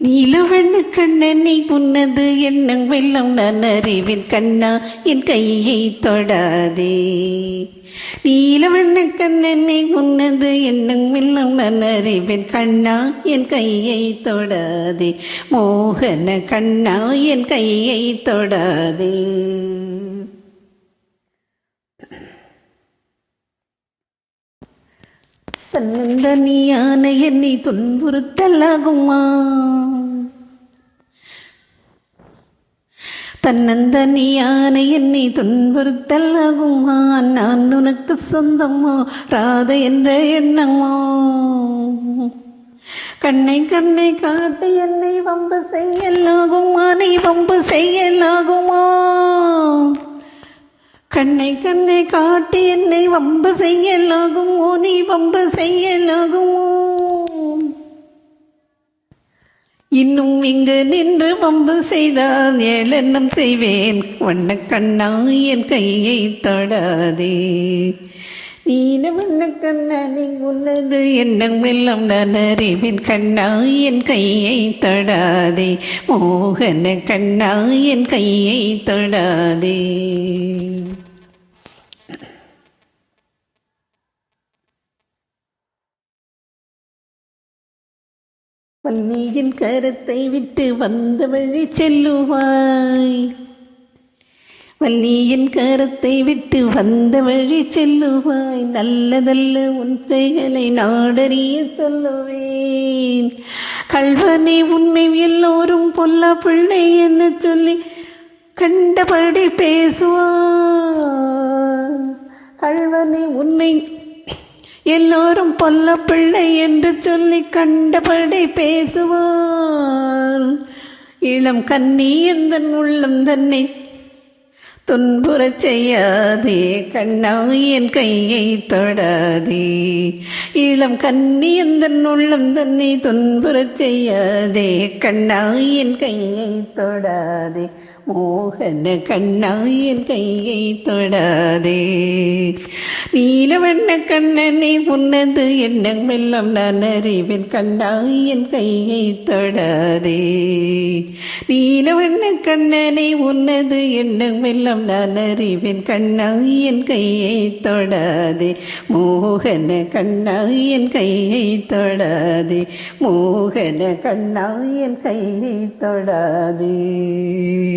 நீலவண்ண கண்ணனை உன்னது எண்ணம் வெள்ளம் நான் அறிவேன் கண்ணா என் கையை தொடாதே. நீலவண்ண கண்ணனை உன்னது எண்ணம் வெள்ளம் நான் அறிவேன் கண்ணா என் கையை தொடாதே. மோகன கண்ணா என் கையை தொடாதே. தன்னந்தனியான என்னை துன்புறுத்தலாகுமா? தன்னந்தனியான என்னை துன்புறுத்தலாகுமா? நான் உனக்கு சொந்தமோ ராத என்ற எண்ணமோ? கண்ணை கண்ணை காட்டி என்னை வம்பு செய்யலாகுமா? நீ வம்பு செய்யலாகுமா? கண்ணை கண்ணை காட்டி என்னை வம்பு செய்யலாகுமோ? நீ வம்பு செய்யலாகுமோ? இன்னும் இங்கு நின்று வம்பு செய்தால் ஏளனம் செய்வேன். வண்ண கண்ணா என் கையை தொடாதே. நீல வண்ண கண்ணா நீ உன்னது எண்ணம் எல்லாம் நான் அறிவேன் கண்ணா என் கையை தொடாதே. மோகன கண்ணா என் கையை தொடாதே. வள்ளியின் கரத்தை விட்டு வந்த வழி செல்லுவாய். வள்ளியின் கரத்தை விட்டு வந்த வழி செல்லுவாய். நல்லதல்ல உன் கைகளை நாடறிய சொல்லுவேன். கள்வனை உன்னை எல்லோரும் பொல்லா பிள்ளை என்று சொல்லி கண்டபடி பேசுவார். கள்வனை உன்னை எல்லோரும் பொல்ல பிள்ளை என்று சொல்லி கண்டபடி பேசுவார். இளம் கன்னி எந்தன் உள்ளம் தன்னை துன்புறச் செய்யாதே. கண்ணா என் கையை தொடாதே. இளம் கன்னி எந்தன் உள்ளம் தன்னை துன்புறச் செய்யாதே. கண்ணா என் கையை தொடாதே. மோகன கண்ணா என் கையை தொடாதே. நீலவண்ண கண்ணனை உன்னது எண்ணம் எல்லாம் நான் அறிவேன் கண்ணா என் கையை தொடாதே. நீலவண்ண கண்ணனை உன்னது எண்ணம் எல்லாம் நான் அறிவேன் கண்ணா என் கையை தொடாதே. மோகன கண்ணா என் கையை தொடாதே. மோகன கண்ணா என் கையை தொடாதே.